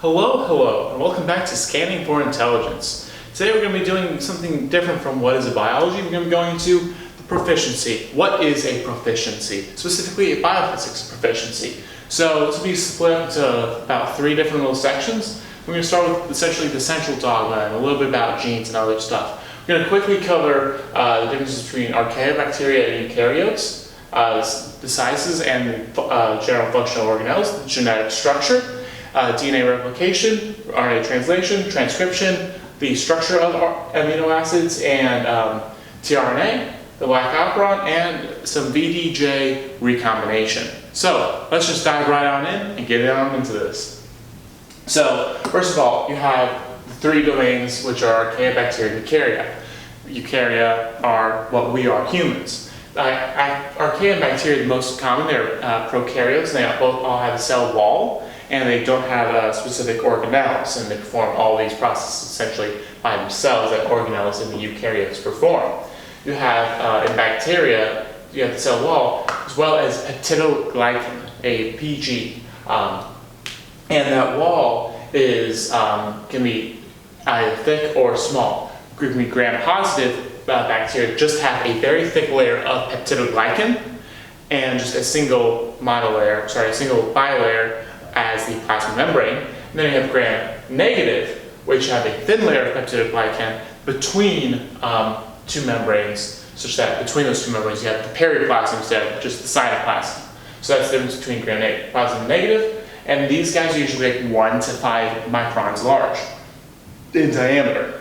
Hello, and welcome back to Scanning for Intelligence. Today we're going to be doing something different from what is a biology. We're going to be going to the proficiency. What is a proficiency? Specifically, a biophysics proficiency. So this will be split up into about 3 different little sections. We're going to start with essentially the Central Dogma and a little bit about genes and other stuff. We're going to quickly cover the differences between archaeobacteria and eukaryotes, the sizes and general functional organelles, the genetic structure, DNA replication, RNA translation, transcription, the structure of amino acids and tRNA, the Lac Operator, and some VDJ recombination. So let's just dive right on in and get on into this. So first of all, you have the 3 domains, which are archaeobacteria and eukarya. Eukarya are what we are, humans. Archaea and bacteria are the most common. They're prokaryotes, and they both all have a cell wall, and they don't have specific organelles, and they perform all these processes essentially by themselves that organelles in the eukaryotes perform. You have, in bacteria, you have the cell wall, as well as peptidoglycan, a PG. And that wall is, can be either thick or small. It can be gram-positive bacteria just have a very thick layer of peptidoglycan and just a single bilayer as the plasma membrane. And then you have gram-negative, which have a thin layer of peptidoglycan between 2 membranes, such that between those 2 membranes you have the periplasm instead of just the cytoplasm. So that's the difference between gram-positive and negative. And these guys are usually like 1 to 5 microns large in diameter.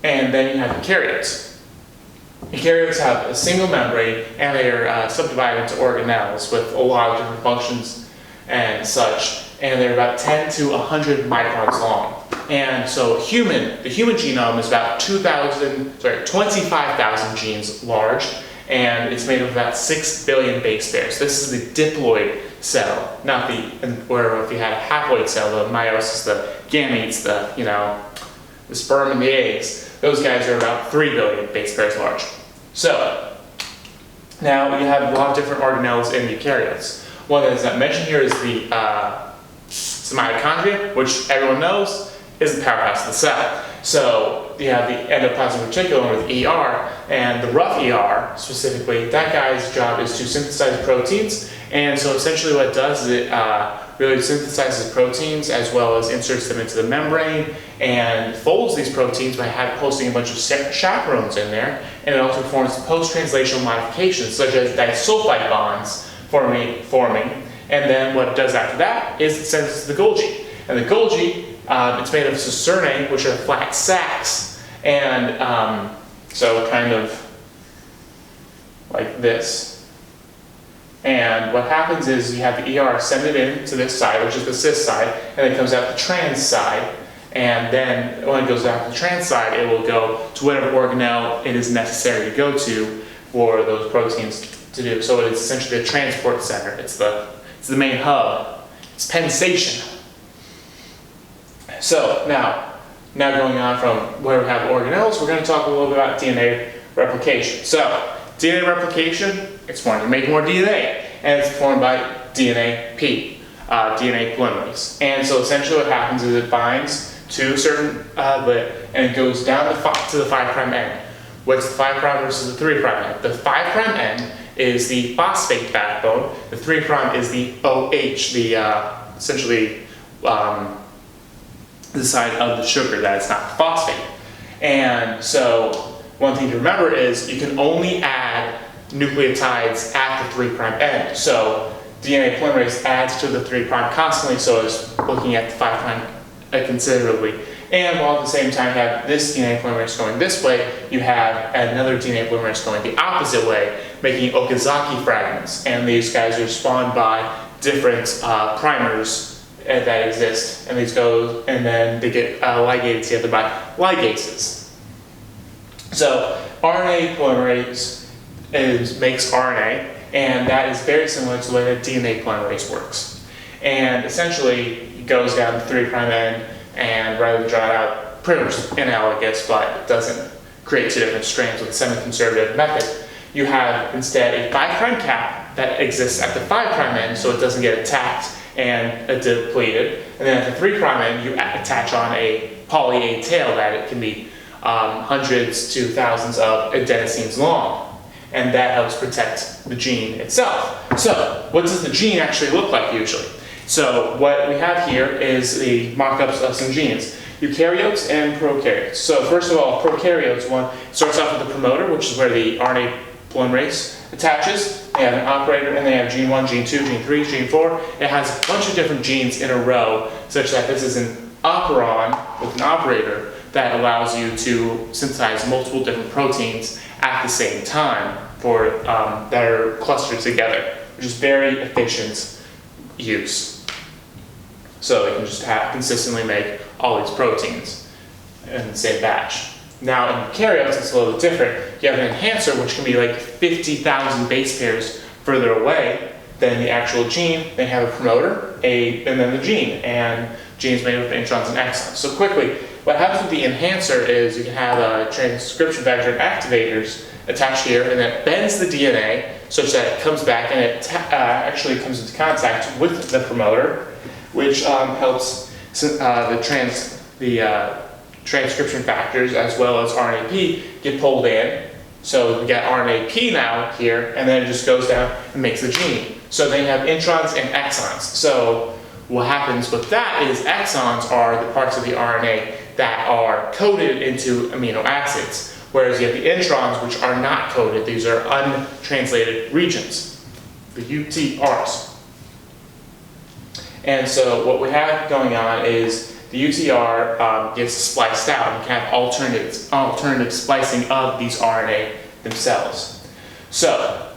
And then you have eukaryotes. Eukaryotes have a single membrane, and they are subdivided into organelles with a lot of different functions and such. And they're about 10 to 100 microns long. And so the human genome is about 25,000 genes large, and it's made of about 6 billion base pairs. This is the diploid cell, not where if you had a haploid cell, the meiosis, the gametes, the sperm and the eggs. Those guys are about 3 billion base pairs large. So now you have a lot of different organelles in eukaryotes. One that is not mentioned here is the mitochondria, which everyone knows is the powerhouse of the cell. So you have the endoplasmic reticulum, or the ER, and the rough ER specifically. That guy's job is to synthesize proteins, and so essentially what it does is it really synthesizes proteins as well as inserts them into the membrane and folds these proteins by posting a bunch of chaperones in there, and it also performs post-translational modifications such as disulfide bonds forming, and then what it does after that is it sends it to the Golgi. And the Golgi, it's made of serenade, which are flat sacs, and so kind of like this. And what happens is you have the ER send it in to this side, which is the cis side, and it comes out the trans side. And then when it goes out the trans side, it will go to whatever organelle it is necessary to go to for those proteins to do. So it's essentially a transport center. It's the main hub. It's Penn Station. So now going on from where we have organelles, we're going to talk a little bit about DNA replication. So DNA replication, it's when you make more DNA, and it's formed by DNA polymerase. And so essentially what happens is it binds to a certain and it goes down to the 5' end. What's the 5' versus the 3' end? The 5' end is the phosphate backbone. The 3' is the OH, the essentially the side of the sugar that it's not phosphate. And so one thing to remember is you can only add nucleotides at the 3' end. So DNA polymerase adds to the 3' constantly, so it's looking at the 5' considerably. And while at the same time you have this DNA polymerase going this way, you have another DNA polymerase going the opposite way, making Okazaki fragments. And these guys are spawned by different primers that exist, and these go, and then they get ligated together by ligases. So RNA polymerase makes RNA, and that is very similar to the way that DNA polymerase works. And essentially, it goes down the 3' end, and rather than draw it out, pretty much analogous, but it doesn't create 2 different strands with a semi-conservative method. You have instead a 5' cap that exists at the 5' end, so it doesn't get attacked and depleted. And then at the 3' end, you attach on a poly A tail that it can be hundreds to thousands of adenosines long. And that helps protect the gene itself. So, what does the gene actually look like usually? So, what we have here is the mock-ups of some genes. Eukaryotes and prokaryotes. So, first of all, prokaryotes, one starts off with the promoter, which is where the RNA polymerase attaches. They have an operator, and they have gene 1, gene 2, gene 3, gene 4. It has a bunch of different genes in a row, such that this is an operon with an operator that allows you to synthesize multiple different proteins at the same time that are clustered together, which is very efficient use. So you can just consistently make all these proteins in the same batch. Now in eukaryotes, it's a little bit different. You have an enhancer, which can be like 50,000 base pairs further away than the actual gene. They have a promoter, and then the gene, and genes made up of introns and exons. So quickly, what happens with the enhancer is you can have a transcription factor and activators attached here, and it bends the DNA such that it comes back and it actually comes into contact with the promoter, which helps the transcription factors as well as RNAP get pulled in. So we got RNAP now here, and then it just goes down and makes the gene. So then you have introns and exons. So what happens with that is exons are the parts of the RNA that are coded into amino acids, whereas you have the introns, which are not coded. These are untranslated regions, the UTRs. And so what we have going on is the UTR gets spliced out, and you can have alternative splicing of these RNA themselves. So,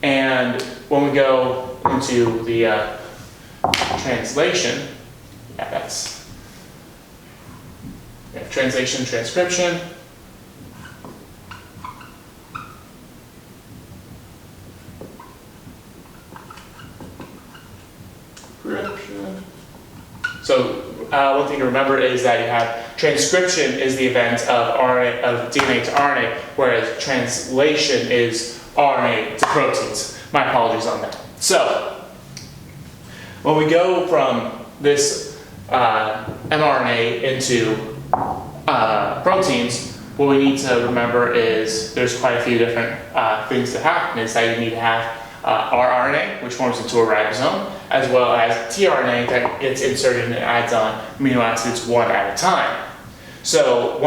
and when we go into the translation, we have translation, transcription. So one thing to remember is that you have transcription is the event of DNA to RNA, whereas translation is RNA to proteins. My apologies on that. So when we go from this mRNA into proteins, what we need to remember is there's quite a few different things that happen. Is that you need to have rRNA, which forms into a ribosome, as well as tRNA that gets inserted and adds on amino acids one at a time. So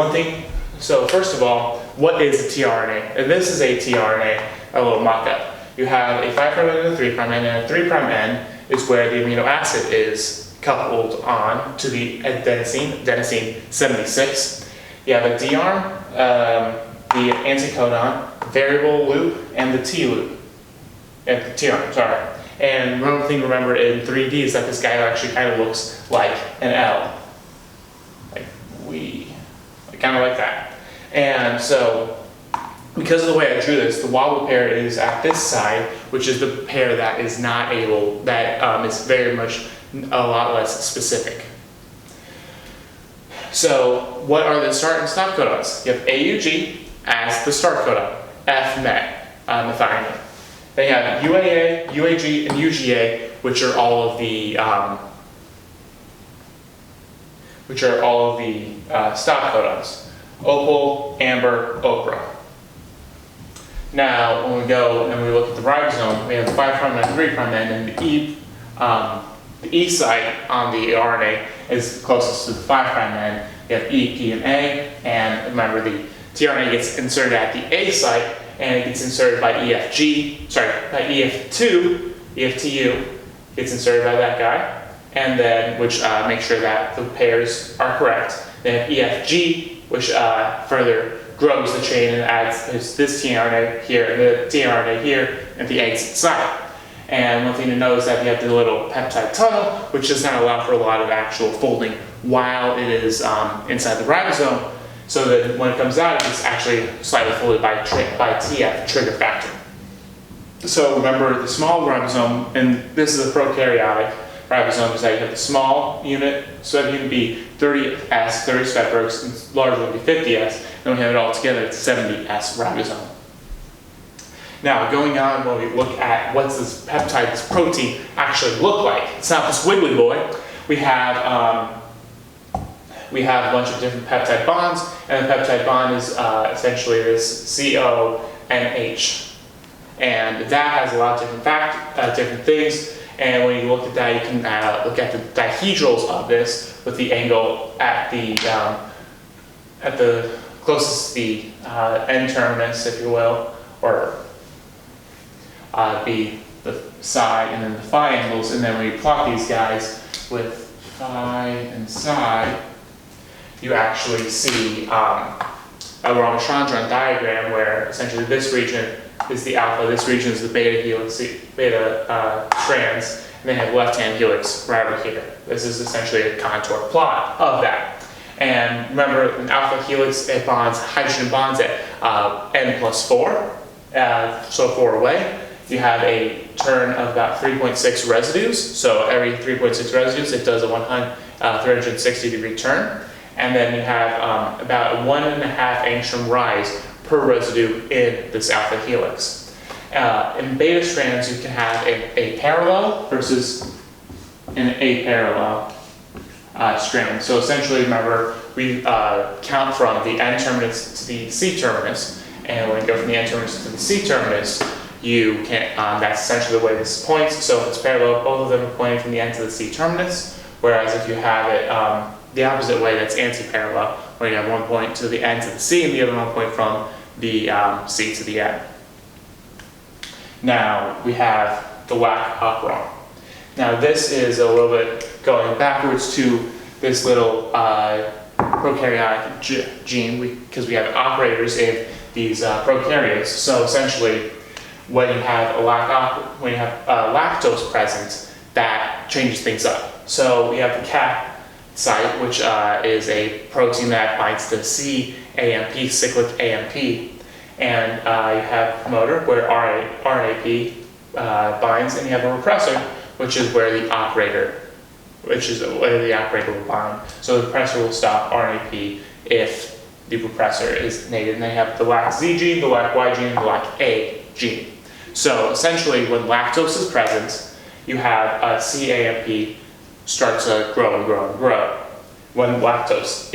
first of all, what is a tRNA? And this is a tRNA, a little mock-up. You have a 5' end and a 3' end, and a 3' end is where the amino acid is coupled on to the adenosine 76. You have a D-arm, the anticodon, variable loop, and the T loop. The T-arm, sorry. And one thing to remember in 3D is that this guy actually kind of looks like an L. Kind of like that. And so, because of the way I drew this, the wobble pair is at this side, which is the pair that is not able, that is very much a lot less specific. So, what are the start and stop codons? You have AUG as the start codon, F-met, methionine. Then you have UAA, UAG, and UGA, which are all of the stop codons. Opal, amber, ochre. Now, when we go and we look at the ribosome, we have the 5' and 3' end, and the E site on the RNA is closest to the 5' end. You have E, P, and A, and remember the tRNA gets inserted at the A site, and it gets inserted by by EF2, EFTU gets inserted by that guy, and then which makes sure that the pairs are correct. Then EFG, which further grows the chain and adds this tRNA here, and the tRNA here, and the exit site. And one thing to know is that you have the little peptide tunnel, which does not allow for a lot of actual folding while it is inside the ribosome, so that when it comes out, it's actually slightly folded by TF, trigger factor. So remember, the small ribosome, and this is a prokaryotic ribosome, is that you have the small unit, so that can be 30S, 30 stepworks, and large would be 50S, then we have it all together, it's 70S ribosome. Now, going on, when we look at what this peptide, this protein, actually look like, it's not this wiggly boy. We have a bunch of different peptide bonds, and the peptide bond is essentially this CO and H. And that has a lot of different things. And when you look at that, you can look at the dihedrals of this with the angle at the closest to the N-terminus, if you will, or be the psi and then the phi angles. And then when you plot these guys with phi and psi, you actually see a Ramachandran diagram where essentially this region is the alpha, this region is the beta helix, beta strands, and they have left-hand helix right over here. This is essentially a contour plot of that. And remember, an alpha helix, it bonds, hydrogen bonds at N+4, so 4 away. You have a turn of about 3.6 residues, so every 3.6 residues it does a 360-degree turn. And then you have about a 1.5 angstrom rise per residue in this alpha helix. In beta strands, you can have a parallel versus an aparallel strand. So essentially, remember, we count from the N-terminus to the C-terminus, and when you go from the N-terminus to the C-terminus, you can, that's essentially the way this points. So if it's parallel, both of them are pointing from the N to the C-terminus, whereas if you have it the opposite way, that's anti-parallel, where you have one point to the N to the C and the other one point from the C to the N. Now we have the Lac Operator. Now this is a little bit going backwards to this little prokaryotic gene, because we have operators in these prokaryotes. So essentially, when you have lactose present, that changes things up. So we have the Cap site, which is a protein that binds to C-AMP, cyclic AMP. And you have promoter, where RNAP binds, and you have a repressor, which is where the operator will bind. So the repressor will stop RNAP if the repressor is native. And then you have the LAC-Z gene, the LAC-Y gene, and the LAC-A gene. So essentially, when lactose is present, you have C-AMP start to grow and grow and grow. When lactose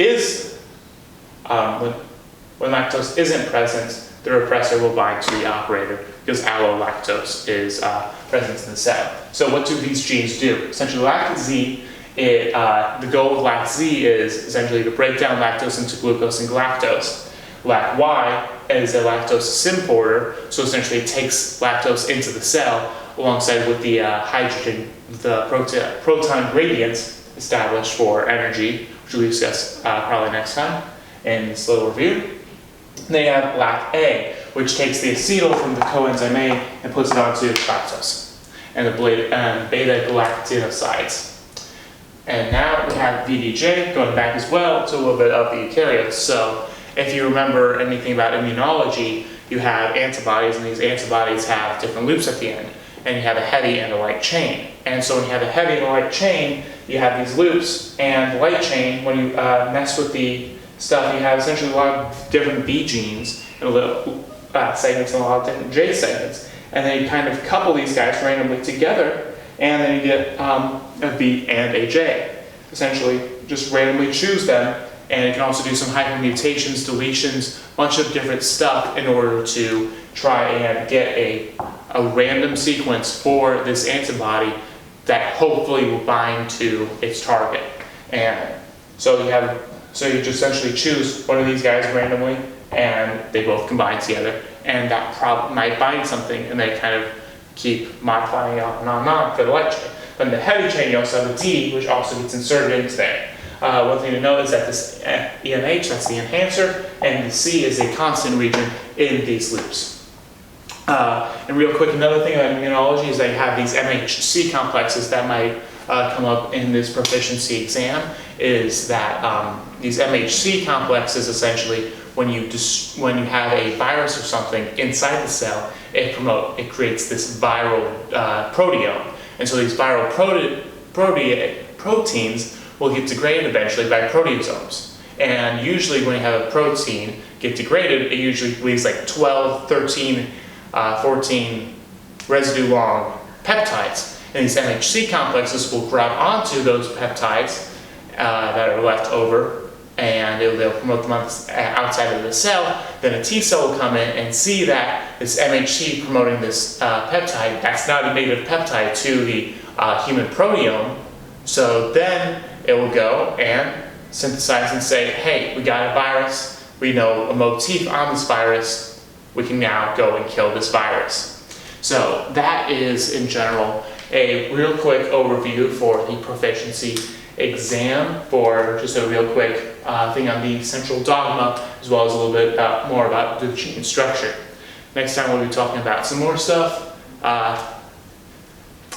isn't present, the repressor will bind to the operator because allolactose is present in the cell. So what do these genes do? Essentially, LAC-Z, the goal of LAC-Z is essentially to break down lactose into glucose and galactose. LAC-Y is a lactose symporter, so essentially it takes lactose into the cell alongside with the hydrogen, the proton gradients established for energy, which we'll discuss probably next time in this little review. Then you have LAC-A, which takes the acetyl from the coenzyme A and puts it onto lactose and the beta-galactinosides. And now we have VDJ going back as well to a little bit of the eukaryotes. So if you remember anything about immunology, you have antibodies, and these antibodies have different loops at the end. And you have a heavy and a light chain. And so when you have a heavy and a light chain, you have these loops, and the light chain, when you mess with the stuff, you have essentially a lot of different B genes, and a little segments, and a lot of different J segments. And then you kind of couple these guys randomly together, and then you get a B and a J. Essentially, just randomly choose them, and you can also do some hypermutations, deletions, a bunch of different stuff in order to try and get a random sequence for this antibody that hopefully will bind to its target. And so you just essentially choose one of these guys randomly, and they both combine together, and that might bind something, and they kind of keep modifying it on and on for the light chain. But in the heavy chain, you also have a D, which also gets inserted into there. One thing to note is that this EMH, that's the enhancer, and the C is a constant region in these loops. And real quick, another thing about immunology is that you have these MHC complexes that might come up in this proficiency exam, is that these MHC complexes, essentially, when you have a virus or something inside the cell, it creates this viral proteome. And so these viral proteins will get degraded eventually by proteasomes. And usually when you have a protein get degraded, it usually leaves like 12, 13 14 residue-long peptides. And these MHC complexes will grab onto those peptides that are left over, and they'll promote them outside of the cell. Then a T cell will come in and see that this MHC promoting this peptide, that's not a native peptide to the human proteome. So then it will go and synthesize and say, hey, we got a virus, we know a motif on this virus, we can now go and kill this virus. So that is, in general, a real quick overview for the proficiency exam, for just a real quick thing on the Central Dogma, as well as a little bit more about the gene structure. Next time we'll be talking about some more stuff.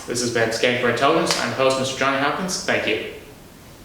This has been Scanning for Intelligence. I'm the host, Mr. Johnny Hopkins. Thank you.